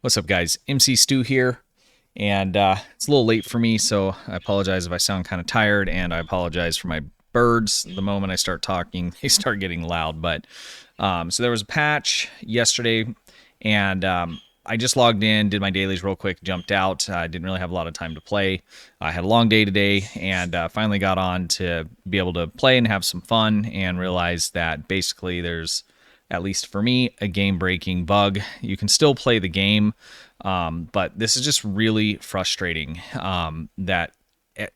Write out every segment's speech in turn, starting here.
What's up, guys? mcstu here, and it's a little late for me, so I apologize if I sound kind of tired, and I apologize for my birds. The moment I start talking, they start getting loud. But so there was a patch yesterday, and I just logged in, did my dailies real quick, jumped out. I didn't really have a lot of time to play. I had a long day today, and finally got on to be able to play and have some fun, and realized that basically there's, at least for me, a game-breaking bug. You can still play the game, but this is just really frustrating that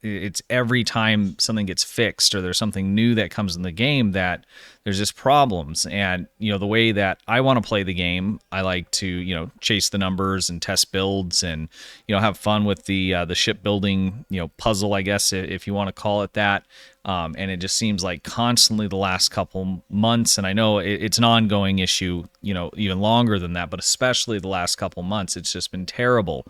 it's every time something gets fixed or there's something new that comes in the game that there's just problems. And, you know, the way that I want to play the game, I like to, you know, chase the numbers and test builds and, you know, have fun with the shipbuilding, you know, puzzle, I guess, if you want to call it that. And it just seems like constantly the last couple months, and I know it's an ongoing issue, you know, even longer than that, but especially the last couple months, it's just been terrible.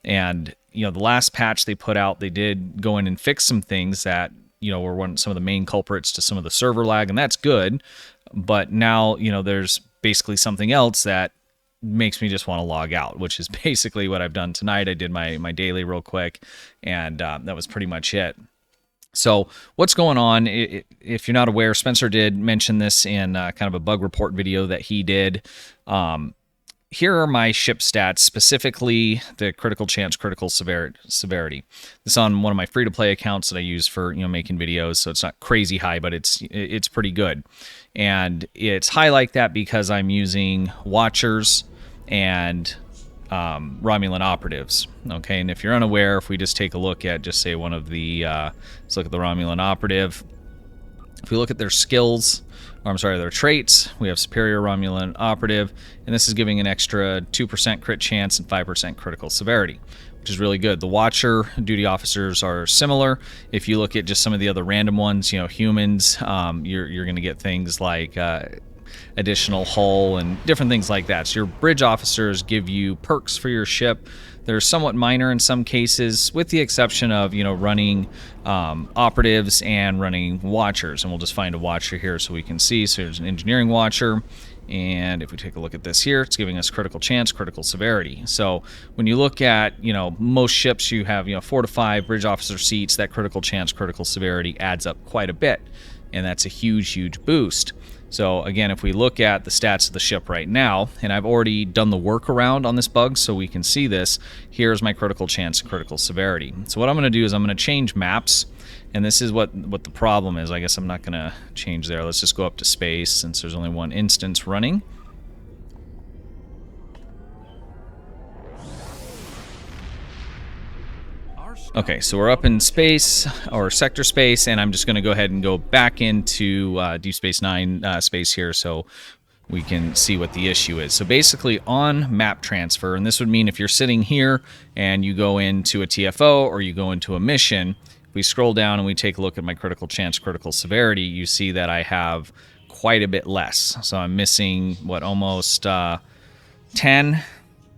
And, you know, the last patch they put out, they did go in and fix some things that, you know, were some of the main culprits to some of the server lag, and that's good. But now, you know, there's basically something else that makes me just want to log out, which is basically what I've done tonight. I did my daily real quick, and that was pretty much it. So what's going on? If you're not aware, Spencer did mention this in kind of a bug report video that he did. Here are my ship stats, specifically the critical chance, critical severity. This is on one of my free-to-play accounts that I use for, you know, making videos, so it's not crazy high, but it's pretty good. And it's high like that because I'm using Watchers and Romulan operatives. Okay, and if you're unaware, if we just take a look at, just say one of the, let's look at the Romulan operative. If we look at their skills, or I'm sorry, their traits, we have superior Romulan operative, and this is giving an extra 2% crit chance and 5% critical severity, which is really good. The Watcher duty officers are similar. If you look at just some of the other random ones, you know, humans, you're going to get things like additional hull and different things like that. So your bridge officers give you perks for your ship. They're somewhat minor in some cases, with the exception of, you know, running operatives and running watchers. And we'll just find a watcher here so we can see. So there's an engineering watcher. And if we take a look at this here, it's giving us critical chance, critical severity. So when you look at, you know, most ships, you have, you know, 4 to 5 bridge officer seats. That critical chance, critical severity adds up quite a bit. And that's a huge, huge boost. So again, if we look at the stats of the ship right now, and I've already done the workaround on this bug so we can see this, here's my critical chance and critical severity. So what I'm going to do is I'm going to change maps, and this is what the problem is. I guess I'm not going to change there. Let's just go up to space since there's only one instance running. Okay, so we're up in space, or sector space, and I'm just going to go ahead and go back into Deep Space Nine space here so we can see what the issue is. So basically on map transfer, and this would mean if you're sitting here and you go into a TFO or you go into a mission, if we scroll down and we take a look at my critical chance, critical severity, you see that I have quite a bit less. So I'm missing, what, almost 10?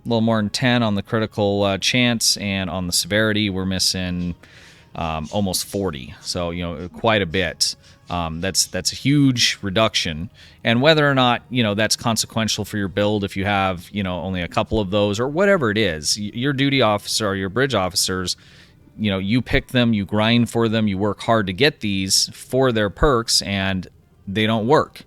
A little more than 10 on the critical chance, and on the severity we're missing almost 40. So, you know, quite a bit. That's a huge reduction. And whether or not, you know, that's consequential for your build, if you have, you know, only a couple of those or whatever it is, your duty officer or your bridge officers, you know, you pick them, you grind for them, you work hard to get these for their perks, and they don't work.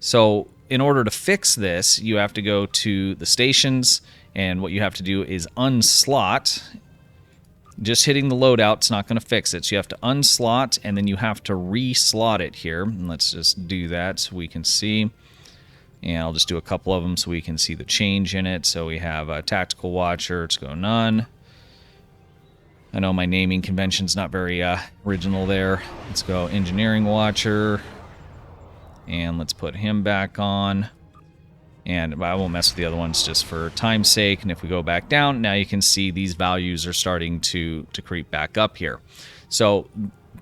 So in order to fix this, you have to go to the stations, and what you have to do is unslot. Just hitting the loadout's not going to fix it. So you have to unslot, and then you have to reslot it here. And let's just do that so we can see. And I'll just do a couple of them so we can see the change in it. So we have a tactical watcher. Let's go none. I know my naming convention's not very original there. Let's go engineering watcher. And let's put him back on. And I won't mess with the other ones just for time's sake. And if we go back down, now you can see these values are starting to creep back up here. So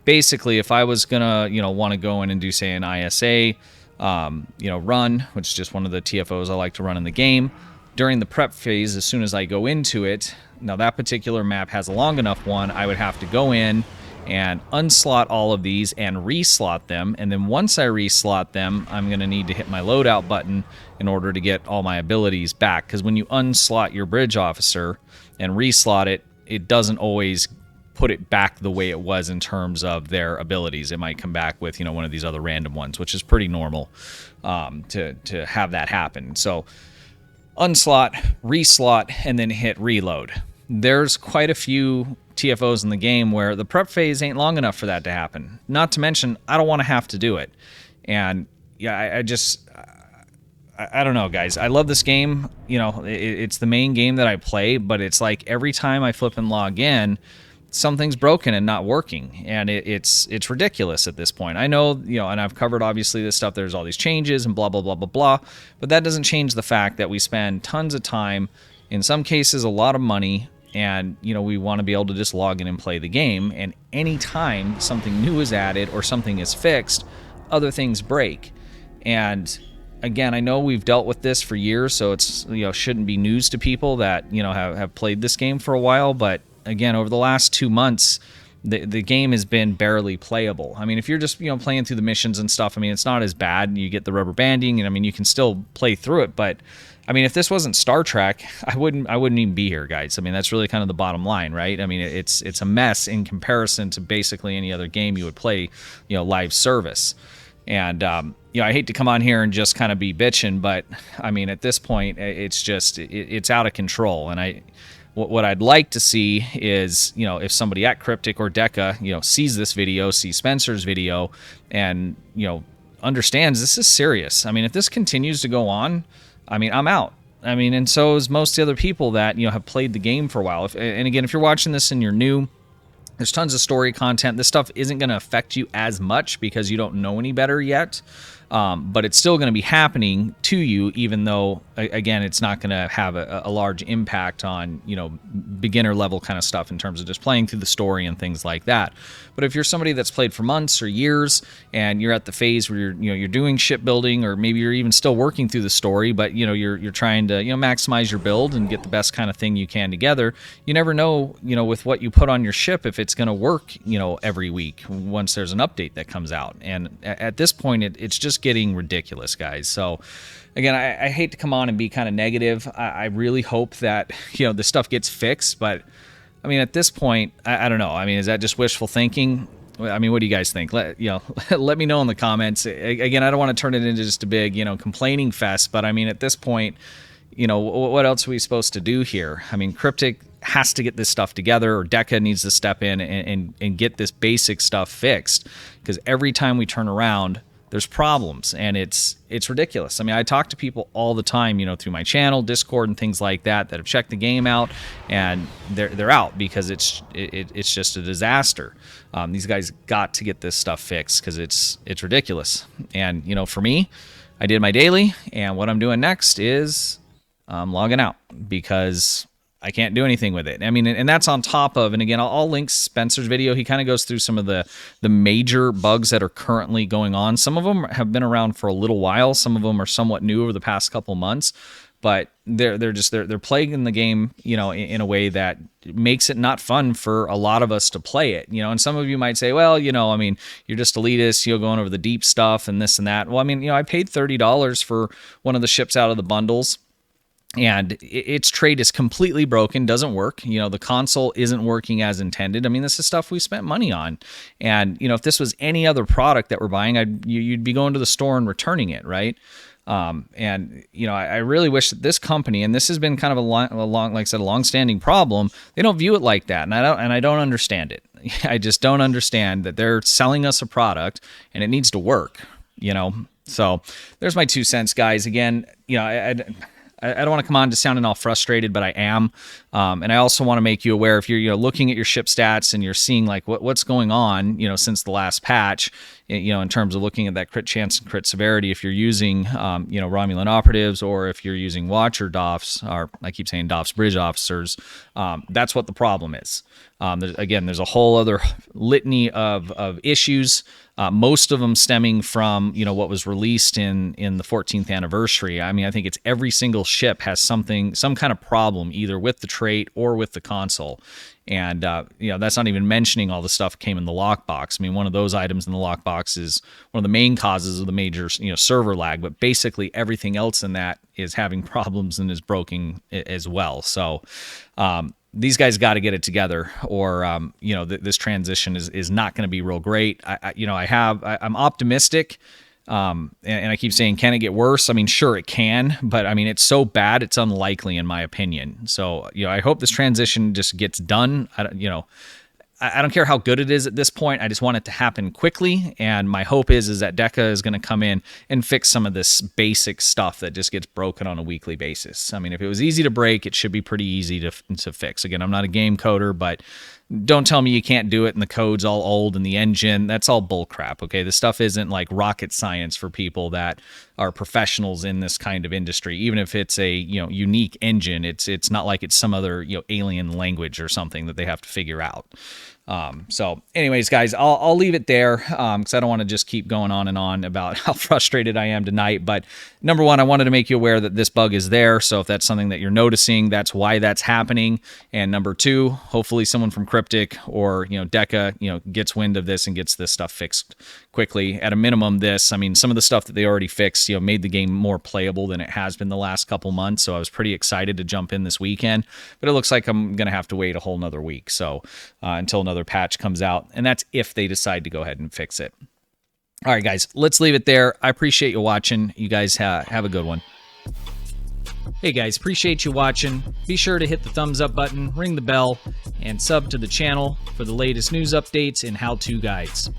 basically, if I was gonna, you know, want to go in and do, say, an ISA, you know, run, which is just one of the TFOs I like to run in the game, during the prep phase, as soon as I go into it, now that particular map has a long enough one, I would have to go in and unslot all of these and reslot them. And then once I reslot them, I'm going to need to hit my loadout button in order to get all my abilities back. Because when you unslot your bridge officer and reslot it, it doesn't always put it back the way it was in terms of their abilities. It might come back with, you know, one of these other random ones, which is pretty normal to have that happen. So unslot, reslot, and then hit reload. There's quite a few TFOs in the game where the prep phase ain't long enough for that to happen. Not to mention, I don't want to have to do it. And yeah, I don't know, guys. I love this game. You know, it's the main game that I play, but it's like every time I flip and log in, something's broken and not working, and it's ridiculous at this point. I know, you know, and I've covered obviously this stuff. There's all these changes and blah blah blah blah blah, but that doesn't change the fact that we spend tons of time, in some cases a lot of money, and you know we want to be able to just log in and play the game. And anytime something new is added or something is fixed, other things break. And again, I know we've dealt with this for years, so it's, you know, shouldn't be news to people that, you know, have played this game for a while, but again, over the last 2 months, the game has been barely playable. I mean, if you're just, you know, playing through the missions and stuff, I mean, it's not as bad. You get the rubber banding, and I mean, you can still play through it. But I mean, if this wasn't Star Trek, I wouldn't even be here, guys. I mean, that's really kind of the bottom line, right? I mean, it's a mess in comparison to basically any other game you would play, you know, live service. And you know, I hate to come on here and just kind of be bitching, but I mean, at this point, it's just it's out of control. And what I'd like to see is, you know, if somebody at Cryptic or Deca, you know, sees this video, sees Spencer's video, and, you know, understands this is serious. I mean, if this continues to go on, I mean, I'm out. I mean, and so is most of the other people that, you know, have played the game for a while. And again, if you're watching this and you're new, there's tons of story content. This stuff isn't going to affect you as much because you don't know any better yet. But it's still going to be happening to you, even though, again, it's not going to have a large impact on, you know, beginner level kind of stuff in terms of just playing through the story and things like that. But if you're somebody that's played for months or years and you're at the phase where you're doing shipbuilding, or maybe you're even still working through the story, but you know you're trying to, you know, maximize your build and get the best kind of thing you can together, you never know, you know, with what you put on your ship if it's going to work, you know, every week once there's an update that comes out. And at this point, it's just getting ridiculous, guys. So again, I hate to come on and be kind of negative. I really hope that, you know, this stuff gets fixed, but I mean, at this point, I don't know. I mean, is that just wishful thinking? I mean, what do you guys think? Let me know in the comments. Again, I don't want to turn it into just a big, you know, complaining fest, but I mean, at this point, you know, what else are we supposed to do here? I mean, Cryptic has to get this stuff together, or Deca needs to step in and get this basic stuff fixed, because every time we turn around, there's problems, and it's ridiculous. I mean, I talk to people all the time, you know, through my channel, Discord, and things like that have checked the game out, and they're out because it's just a disaster. These guys got to get this stuff fixed because it's ridiculous. And you know, for me, I did my daily, and what I'm doing next is I'm logging out because I can't do anything with it. I mean, and that's on top of, and again, I'll link Spencer's video. He kind of goes through some of the major bugs that are currently going on. Some of them have been around for a little while. Some of them are somewhat new over the past couple months, but they're plaguing the game, you know, in a way that makes it not fun for a lot of us to play it, you know. And some of you might say, well, you know, I mean, you're just elitist, you're going over the deep stuff and this and that. Well, I mean, you know, I paid $30 for one of the ships out of the bundles, and its trade is completely broken, doesn't work. You know, the console isn't working as intended. I mean, this is stuff we spent money on. And, you know, if this was any other product that we're buying, you'd be going to the store and returning it, right? And, you know, I really wish that this company, and this has been kind of a long, like I said, a long-standing problem, they don't view it like that. And I don't understand it. I just don't understand that they're selling us a product and it needs to work, you know? So there's my 2 cents, guys. Again, you know, I don't want to come on just sounding all frustrated, but I am. And I also want to make you aware, if you're, you know, looking at your ship stats and you're seeing like what's going on, you know, since the last patch, you know, in terms of looking at that crit chance and crit severity, if you're using, you know, Romulan operatives, or if you're using Watcher DOFs, or I keep saying DOFs bridge officers, that's what the problem is. There's a whole other litany of issues. Most of them stemming from, you know, what was released in the 14th anniversary. I mean, I think it's every single ship has some kind of problem, either with the trait or with the console. And that's not even mentioning all the stuff came in the lockbox. I mean, one of those items in the lockbox is one of the main causes of the major server lag, but basically everything else in that is having problems and is broken as well. So these guys got to get it together, or this transition is not going to be real great. I'm optimistic. And I keep saying, can it get worse? I mean, sure it can, but I mean, it's so bad, it's unlikely in my opinion. So, I hope this transition just gets done. I don't care how good it is at this point. I just want it to happen quickly. And my hope is that Deca is going to come in and fix some of this basic stuff that just gets broken on a weekly basis. I mean, if it was easy to break, it should be pretty easy to fix. Again, I'm not a game coder, but don't tell me you can't do it and the code's all old and the engine, that's all bull crap, okay? This stuff isn't like rocket science for people that are professionals in this kind of industry. Even if it's a, unique engine, it's not like it's some other, alien language or something that they have to figure out. So anyways, guys, I'll leave it there because I don't want to just keep going on and on about how frustrated I am tonight. But number one, I wanted to make you aware that this bug is there. So if that's something that you're noticing, that's why that's happening. And number two, hopefully someone from Cryptic or, Deca, gets wind of this and gets this stuff fixed quickly. At a minimum, some of the stuff that they already fixed, made the game more playable than it has been the last couple months. So I was pretty excited to jump in this weekend, but it looks like I'm going to have to wait a whole nother week. So until another patch comes out, and that's if they decide to go ahead and fix it. All right, guys, let's leave it there. I appreciate you watching. You guys have a good one. Hey guys, appreciate you watching. Be sure to hit the thumbs up button, ring the bell, and sub to the channel for the latest news updates and how-to guides.